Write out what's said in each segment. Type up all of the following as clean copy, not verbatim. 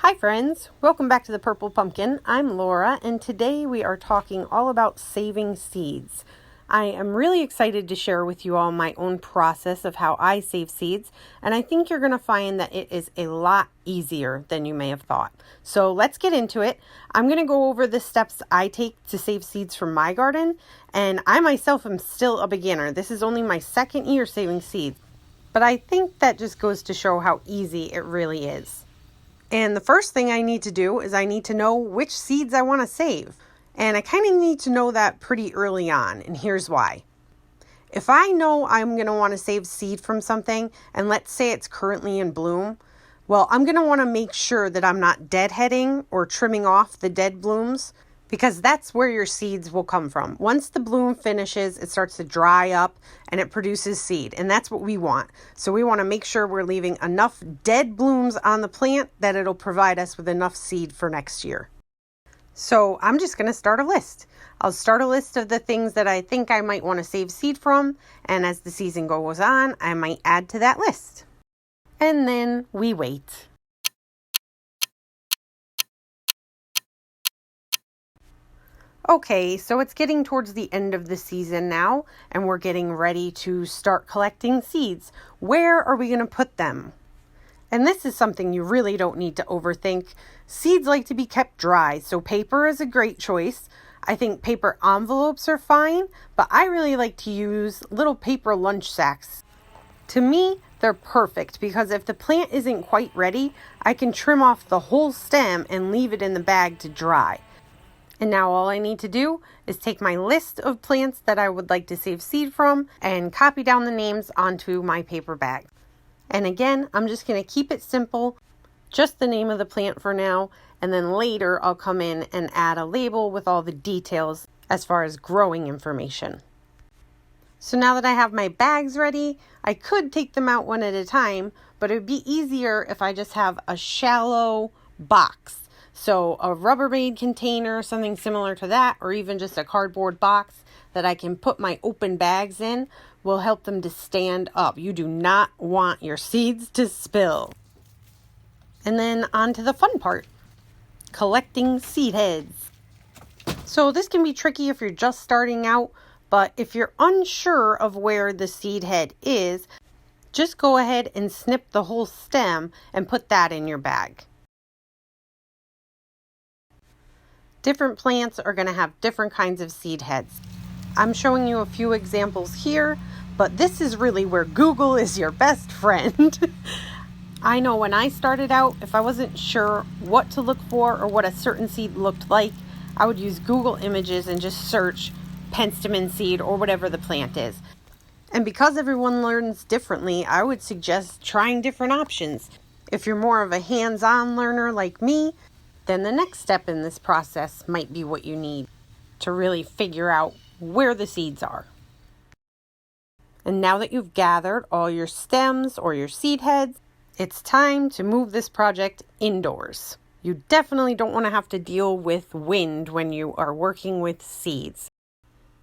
Hi friends, welcome back to the Purple Pumpkin. I'm Laura and today we are talking all about saving seeds. I am really excited to share with you all my own process of how I save seeds, and I think you're going to find that it is a lot easier than you may have thought. So let's get into it. I'm going to go over the steps I take to save seeds from my garden, and I myself am still a beginner. This is only my second year saving seeds, but I think that just goes to show how easy it really is. And the first thing I need to do is I need to know which seeds I want to save. And I kind of need to know that pretty early on, and here's why. If I know I'm going to want to save seed from something, and let's say it's currently in bloom, well, I'm going to want to make sure that I'm not deadheading or trimming off the dead blooms, because that's where your seeds will come from. Once the bloom finishes, it starts to dry up and it produces seed, and that's what we want. So we want to make sure we're leaving enough dead blooms on the plant that it'll provide us with enough seed for next year. So I'm just going to start a list. I'll start a list of the things that I think I might want to save seed from, and as the season goes on, I might add to that list. And then we wait. Okay, so it's getting towards the end of the season now, and we're getting ready to start collecting seeds. Where are we going to put them? And this is something you really don't need to overthink. Seeds like to be kept dry, so paper is a great choice. I think paper envelopes are fine, but I really like to use little paper lunch sacks. To me, they're perfect because if the plant isn't quite ready, I can trim off the whole stem and leave it in the bag to dry. And now all I need to do is take my list of plants that I would like to save seed from and copy down the names onto my paper bag. And again, I'm just going to keep it simple, just the name of the plant for now, and then later I'll come in and add a label with all the details as far as growing information. So now that I have my bags ready, I could take them out one at a time, but it would be easier if I just have a shallow box. So a Rubbermaid container, something similar to that, or even just a cardboard box that I can put my open bags in will help them to stand up. You do not want your seeds to spill. And then on to the fun part, collecting seed heads. So this can be tricky if you're just starting out, but if you're unsure of where the seed head is, just go ahead and snip the whole stem and put that in your bag. Different plants are going to have different kinds of seed heads. I'm showing you a few examples here, but this is really where Google is your best friend. I know when I started out, if I wasn't sure what to look for or what a certain seed looked like, I would use Google Images and just search penstemon seed or whatever the plant is. And because everyone learns differently, I would suggest trying different options. If you're more of a hands-on learner like me, then the next step in this process might be what you need to really figure out where the seeds are. And now that you've gathered all your stems or your seed heads, it's time to move this project indoors. You definitely don't want to have to deal with wind when you are working with seeds.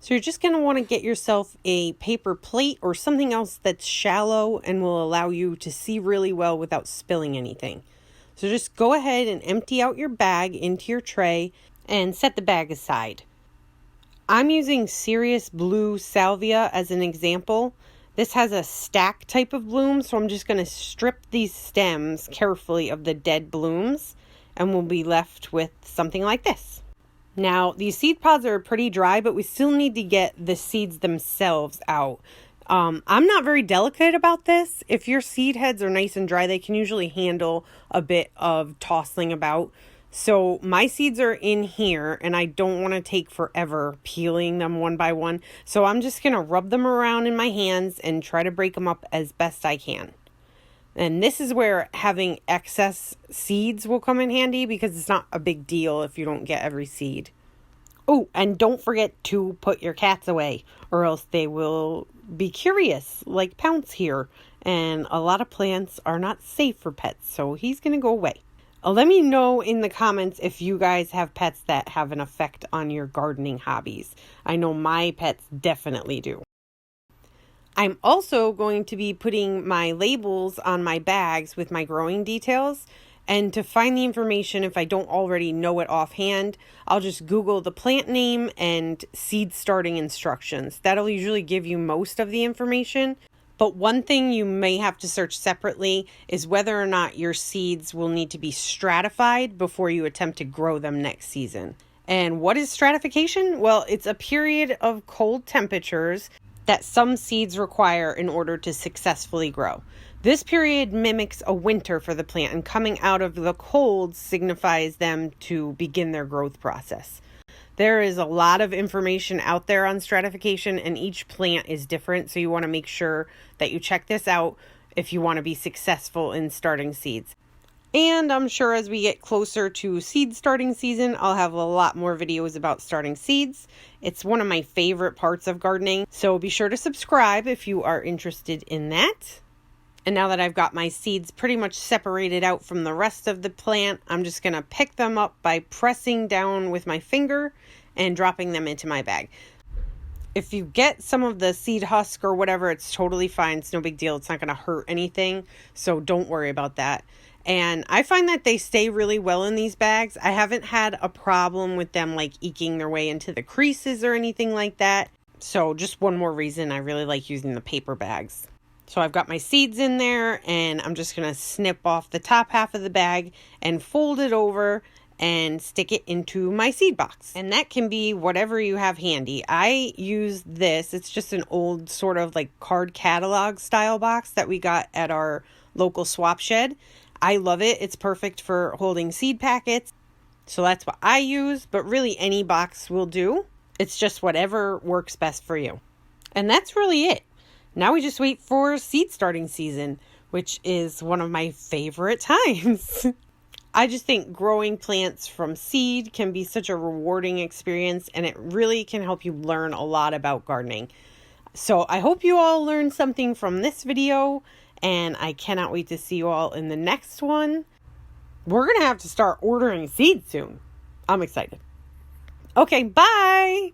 So you're just going to want to get yourself a paper plate or something else that's shallow and will allow you to see really well without spilling anything. So just go ahead and empty out your bag into your tray and set the bag aside. I'm using Serious Blue Salvia as an example. This has a stack type of bloom, so I'm just going to strip these stems carefully of the dead blooms, and we'll be left with something like this. Now, these seed pods are pretty dry, but we still need to get the seeds themselves out. I'm not very delicate about this. If your seed heads are nice and dry, they can usually handle a bit of tossing about. So my seeds are in here and I don't want to take forever peeling them one by one. So I'm just going to rub them around in my hands and try to break them up as best I can. And this is where having excess seeds will come in handy because it's not a big deal if you don't get every seed. Oh, and don't forget to put your cats away or else they will be curious, like Pounce here. And a lot of plants are not safe for pets, so he's going to go away. Let me know in the comments if you guys have pets that have an effect on your gardening hobbies. I know my pets definitely do. I'm also going to be putting my labels on my bags with my growing details. And to find the information, if I don't already know it offhand, I'll just Google the plant name and seed starting instructions. That'll usually give you most of the information. But one thing you may have to search separately is whether or not your seeds will need to be stratified before you attempt to grow them next season. And what is stratification? Well, it's a period of cold temperatures that some seeds require in order to successfully grow. This period mimics a winter for the plant, and coming out of the cold signifies them to begin their growth process. There is a lot of information out there on stratification, and each plant is different, so you want to make sure that you check this out if you want to be successful in starting seeds. And I'm sure as we get closer to seed starting season, I'll have a lot more videos about starting seeds. It's one of my favorite parts of gardening, so be sure to subscribe if you are interested in that. And now that I've got my seeds pretty much separated out from the rest of the plant, I'm just going to pick them up by pressing down with my finger and dropping them into my bag. If you get some of the seed husk or whatever, it's totally fine. It's no big deal. It's not going to hurt anything, so don't worry about that. And I find that they stay really well in these bags. I haven't had a problem with them like eking their way into the creases or anything like that. So just one more reason I really like using the paper bags. So I've got my seeds in there, and I'm just going to snip off the top half of the bag and fold it over and stick it into my seed box. And that can be whatever you have handy. I use this. It's just an old sort of like card catalog style box that we got at our local swap shed. I love it. It's perfect for holding seed packets. So that's what I use, but really any box will do. It's just whatever works best for you. And that's really it. Now we just wait for seed starting season, which is one of my favorite times. I just think growing plants from seed can be such a rewarding experience, and it really can help you learn a lot about gardening. So I hope you all learned something from this video, and I cannot wait to see you all in the next one. We're going to have to start ordering seeds soon. I'm excited. Okay, bye!